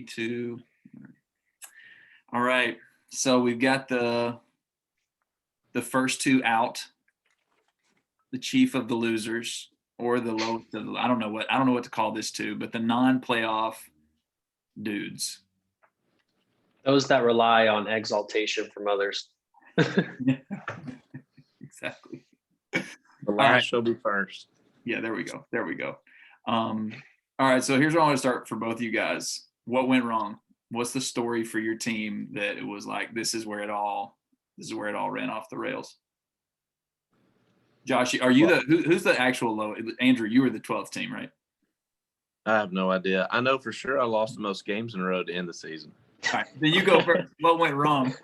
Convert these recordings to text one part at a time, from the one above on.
2. All right. So we've got the first 2 out. The chief of the losers, or the low. I don't know what to call this to, but the non-playoff dudes. Those that rely on exaltation from others. Exactly. The last shall be first. Yeah, there we go. All right, so here's where I want to start for both of you guys. What went wrong? What's the story for your team that it was like this is where it all ran off the rails? Josh, are you who's the actual low? Andrew, you were the 12th team, right? I have no idea. I know for sure I lost the most games in a row to end the season. All right, then you go first. What went wrong?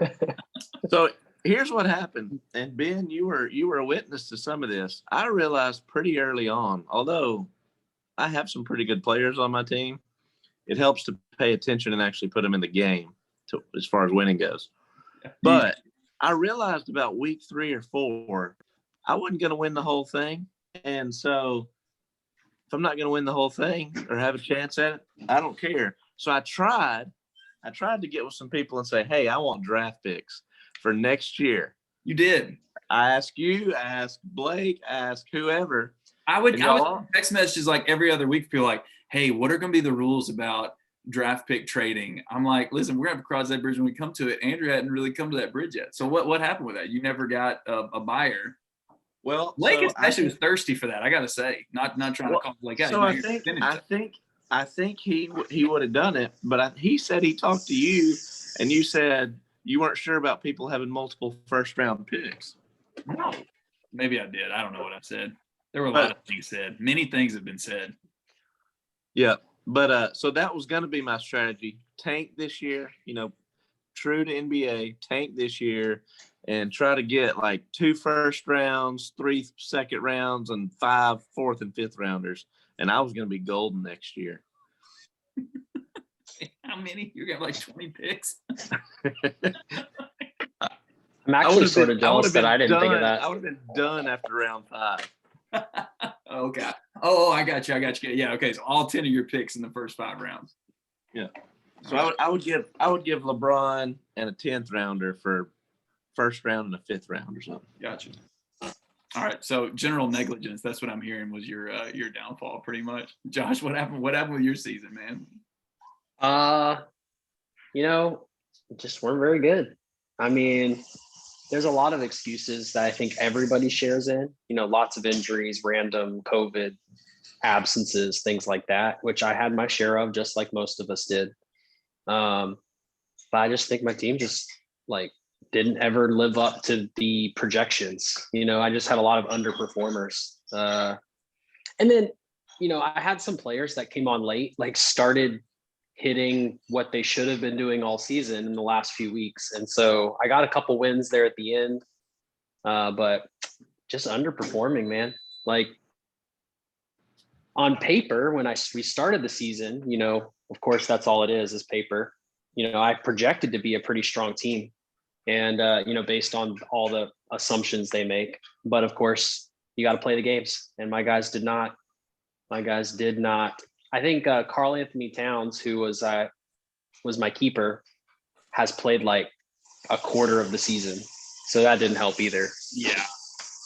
So here's what happened. And Ben, you were a witness to some of this. I realized pretty early on, although I have some pretty good players on my team, it helps to pay attention and actually put them in the game as far as winning goes. But I realized about week 3 or 4, I wasn't going to win the whole thing. And so if I'm not going to win the whole thing or have a chance at it, I don't care. So I tried to get with some people and say, hey, I want draft picks for next year. You did. I asked you, I asked Blake, I asked whoever. I would text messages like every other week, people like, hey, what are going to be the rules about draft pick trading? I'm like, listen, we're going to have to cross that bridge when we come to it. Andrew hadn't really come to that bridge yet. So what happened with that? You never got a buyer. Well, Blake especially was thirsty for that. I got to say, not trying to call Blake out. So I think he would have done it, but he said he talked to you, and you said you weren't sure about people having multiple first-round picks. No, maybe I did. I don't know what I said. There were a lot of things said. Many things have been said. Yeah, but so that was going to be my strategy. Tank this year, true to NBA, tank this year, and try to get like 2 first rounds, 3 second rounds, and 5 fourth and fifth rounders. And I was going to be golden next year. How many? You're going to have like 20 picks? I'm actually sort of jealous that I didn't think of that. I would have been done after round 5. Okay. Oh, I got you. Yeah. Okay. So all 10 of your picks in the first 5 rounds. Yeah. So I would give LeBron and a 10th rounder for first round and a 5th round or something. Gotcha. All right. So general negligence. That's what I'm hearing was your downfall, pretty much. Josh, what happened? What happened with your season, man? Just weren't very good. I mean, there's a lot of excuses that I think everybody shares in, lots of injuries, random COVID absences, things like that, which I had my share of, just like most of us did. But I just think my team just didn't ever live up to the projections. I just had a lot of underperformers. And then, I had some players that came on late, started hitting what they should have been doing all season in the last few weeks. And so I got a couple wins there at the end, but just underperforming, man. On paper, when we started the season, of course, that's all it is paper. I projected to be a pretty strong team and, based on all the assumptions they make. But of course, you got to play the games. And my guys did not. I think Karl Anthony Towns, who was my keeper, has played like a quarter of the season. So that didn't help either. Yeah.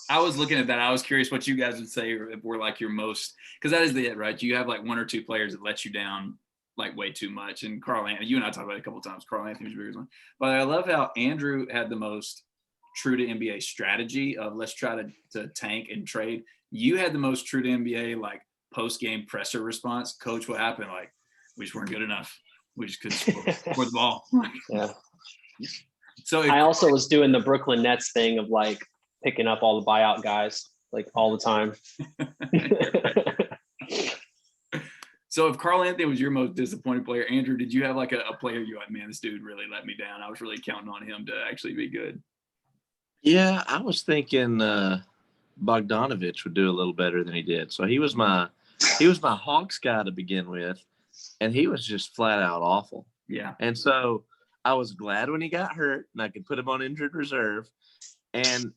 I was looking at that. I was curious what you guys would say were like your most, because that is it, right? You have like 1 or 2 players that let you down like way too much. And Karl Anthony, you and I talked about it a couple of times. Karl Anthony was the biggest one. But I love how Andrew had the most true to NBA strategy of let's try to tank and trade. You had the most true to NBA post-game presser response. Coach, what happened? We just weren't good enough. We just couldn't score the ball. Yeah. So I also was doing the Brooklyn Nets thing of picking up all the buyout guys all the time. So if Karl Anthony was your most disappointed player, Andrew, did you have a player you like, man, this dude really let me down? I was really counting on him to actually be good. Yeah, I was thinking Bogdanovich would do a little better than he did. So he was my Hawks guy to begin with, and he was just flat out awful. Yeah. And so I was glad when he got hurt and I could put him on injured reserve. And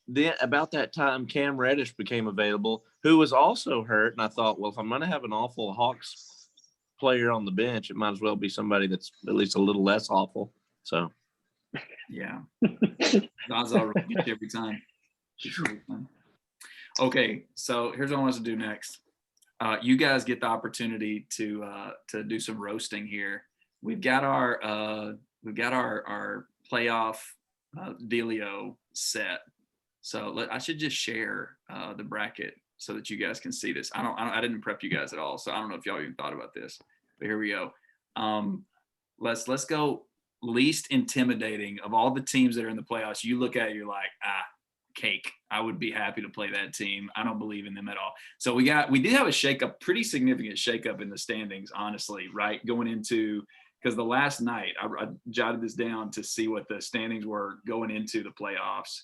then about that time, Cam Reddish became available, who was also hurt. And I thought, well, if I'm going to have an awful Hawks player on the bench, it might as well be somebody that's at least a little less awful. So, yeah, odds are get you every time. Okay, so here's what I want us to do next. You guys get the opportunity to do some roasting here. We've got our playoff dealio set. So I should just share the bracket so that you guys can see this. I didn't prep you guys at all, so I don't know if y'all even thought about this. But here we go. Let's go least intimidating of all the teams that are in the playoffs. You look at it, you're like, cake. I would be happy to play that team. I don't believe in them at all. So we did have a shakeup, pretty significant shakeup in the standings, honestly, right? Going into, because the last night I jotted this down to see what the standings were going into the playoffs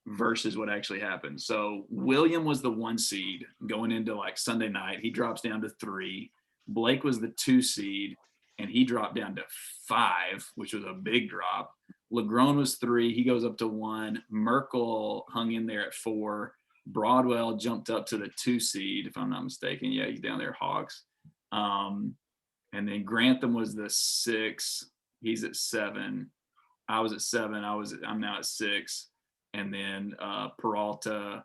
versus what actually happened. So William was the 1 seed going into like Sunday night. He drops down to 3. Blake was the 2 seed and he dropped down to 5, which was a big drop. Legrone was 3. He goes up to 1. Merkel hung in there at 4. Broadwell jumped up to the 2 seed, if I'm not mistaken. Yeah, he's down there, Hawks. And then Grantham was the 6. He's at 7. I was at 7. I'm now at 6. And then Peralta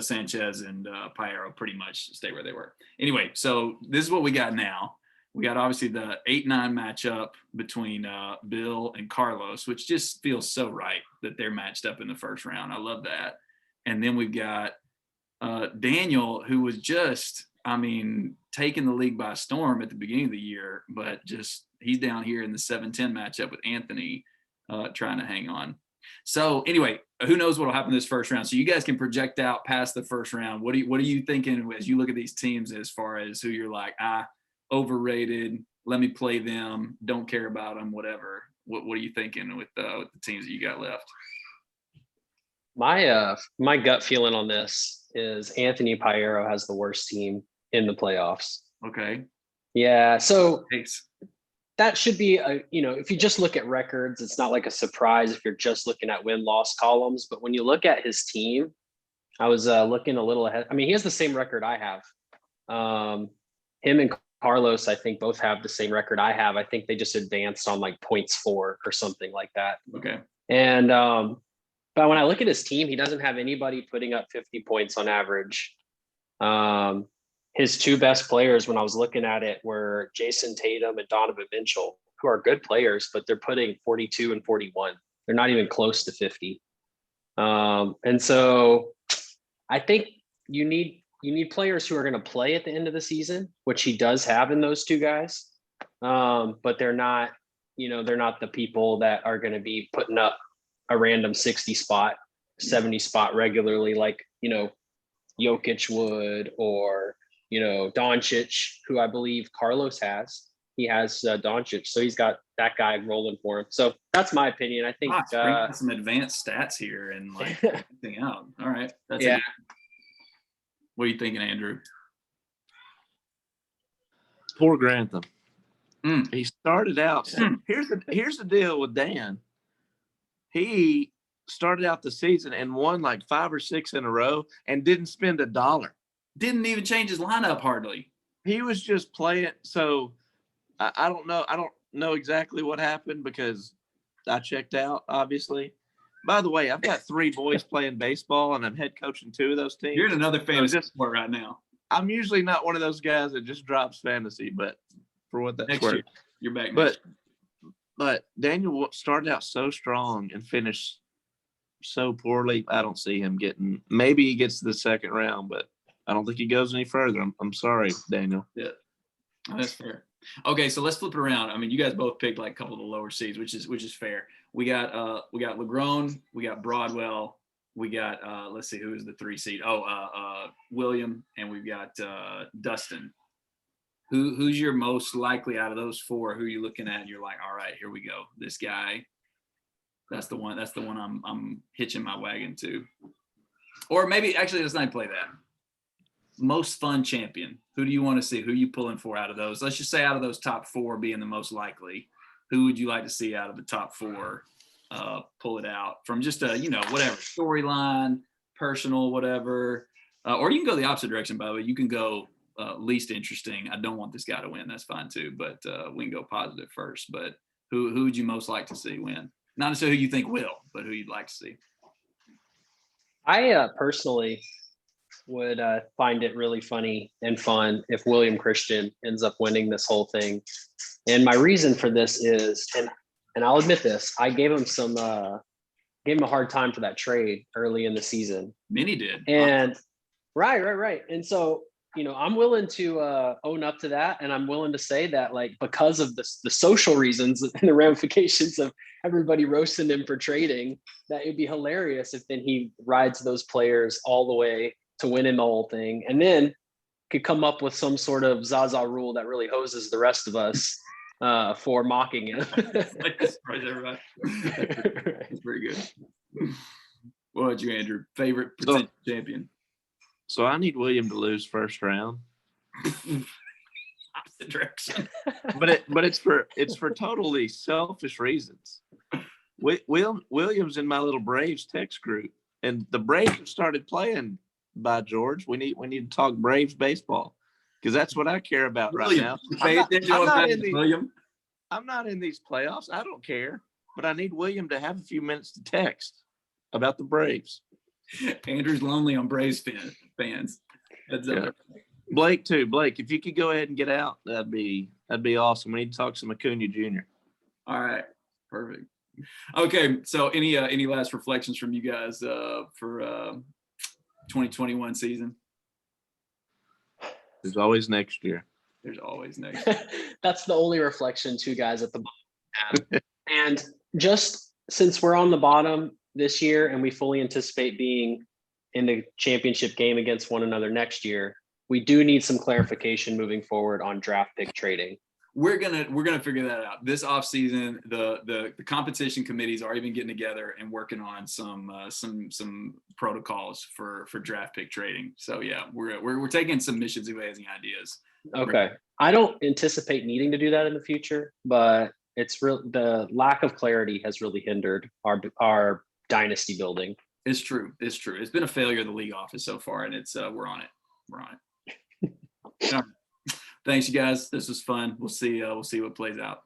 Sanchez and Piero pretty much stay where they were. Anyway, so this is what we got now. We got obviously the 8-9 matchup between Bill and Carlos, which just feels so right that they're matched up in the first round. I love that. And then we've got Daniel, who was just, taking the league by storm at the beginning of the year, but just he's down here in the 7-10 matchup with Anthony trying to hang on. So anyway, who knows what will happen this first round? So you guys can project out past the first round. What are you thinking as you look at these teams as far as who you're like, overrated, let me play them, don't care about them, whatever? What are you thinking with the teams that you got left? My gut feeling on this is Anthony Piero has the worst team in the playoffs. Okay. Yeah, so Thanks. that should be if you just look at records, it's not like a surprise if you're just looking at win-loss columns. But when you look at his team, I was looking a little ahead. He has the same record I have. Him and Carlos, I think, both have the same record I have. I think they just advanced on like points for or something like that. Okay. And but when I look at his team, he doesn't have anybody putting up 50 points on average. His 2 best players, when I was looking at it, were Jason Tatum and Donovan Mitchell, who are good players, but they're putting 42 and 41. They're not even close to 50. And so I think you need players who are going to play at the end of the season, which he does have in those 2 guys. But they're not the people that are going to be putting up a random 60 spot, 70 spot regularly, like, Jokic would, or, Doncic, who I believe Carlos has. He has Doncic, so he's got that guy rolling for him. So that's my opinion. I think some advanced stats here and like everything out. All right. That's yeah. What are you thinking, Andrew? Poor Grantham. He started out. Here's the deal with Dan. He started out the season and won like 5 or 6 in a row and didn't spend $1. Didn't even change his lineup hardly. He was just playing. So I don't know. I don't know exactly what happened because I checked out, obviously. By the way, I've got 3 boys playing baseball and I'm head coaching 2 of those teams. You're in another fantasy sport right now. I'm usually not one of those guys that just drops fantasy, but for what that's worth. Year, you're back. But Daniel started out so strong and finished so poorly. I don't see him getting. Maybe he gets to the second round, but I don't think he goes any further. I'm sorry, Daniel. Yeah, that's fair. Okay, so let's flip it around. You guys both picked like a couple of the lower seeds, which is fair. We got Legrone, we got Broadwell, we got let's see who is the 3 seed. William, and we've got Dustin. Who's your most likely out of those 4? Who are you looking at? And you're like, all right, here we go. This guy, that's the one I'm hitching my wagon to. Or maybe actually let's not play that. Most fun champion. Who do you want to see? Who are you pulling for out of those? Let's just say out of those top 4 being the most likely. Who would you like to see out of the top 4 pull it out from just a, whatever, storyline, personal, whatever. Or you can go the opposite direction, by the way. You can go least interesting. I don't want this guy to win. That's fine too, but we can go positive first. But who would you most like to see win? Not necessarily who you think will, but who you'd like to see. I personally would find it really funny and fun if William Christian ends up winning this whole thing. And my reason for this is, and I'll admit this, I gave him gave him a hard time for that trade early in the season. Many did. And right. And so, I'm willing to own up to that. And I'm willing to say that, like, because of the social reasons and the ramifications of everybody roasting him for trading, that it'd be hilarious if then he rides those players all the way to winning the whole thing. And then could come up with some sort of Zaza rule that really hoses the rest of us for mocking him. Surprise everybody. That's pretty good. What about you, Andrew? Favorite potential champion? So I need William to lose first round. Opposite direction. But it's for totally selfish reasons. Williams in my little Braves text group, and the Braves have started playing. By George, we need to talk Braves baseball, because that's what I care about right now. I'm not in these playoffs. I don't care, but I need William to have a few minutes to text about the Braves. Andrew's lonely on Braves fans. Yeah. Blake too. Blake, if you could go ahead and get out, that'd be awesome. We need to talk some Acuna Jr. All right, perfect. Okay, so any last reflections from you guys for 2021 season? There's always next year. There's always next year. That's the only reflection two guys at the bottom have. And just since we're on the bottom this year and we fully anticipate being in the championship game against one another next year, we do need some clarification moving forward on draft pick trading. We're gonna figure that out this offseason. The competition committees are even getting together and working on some protocols for draft pick trading. So yeah, we're taking submissions if has any ideas. Okay, I don't anticipate needing to do that in the future, but the lack of clarity has really hindered our dynasty building. It's true. It's been a failure of the league office so far, and it's we're on it. All right. Thanks, you guys. This was fun. We'll see what plays out.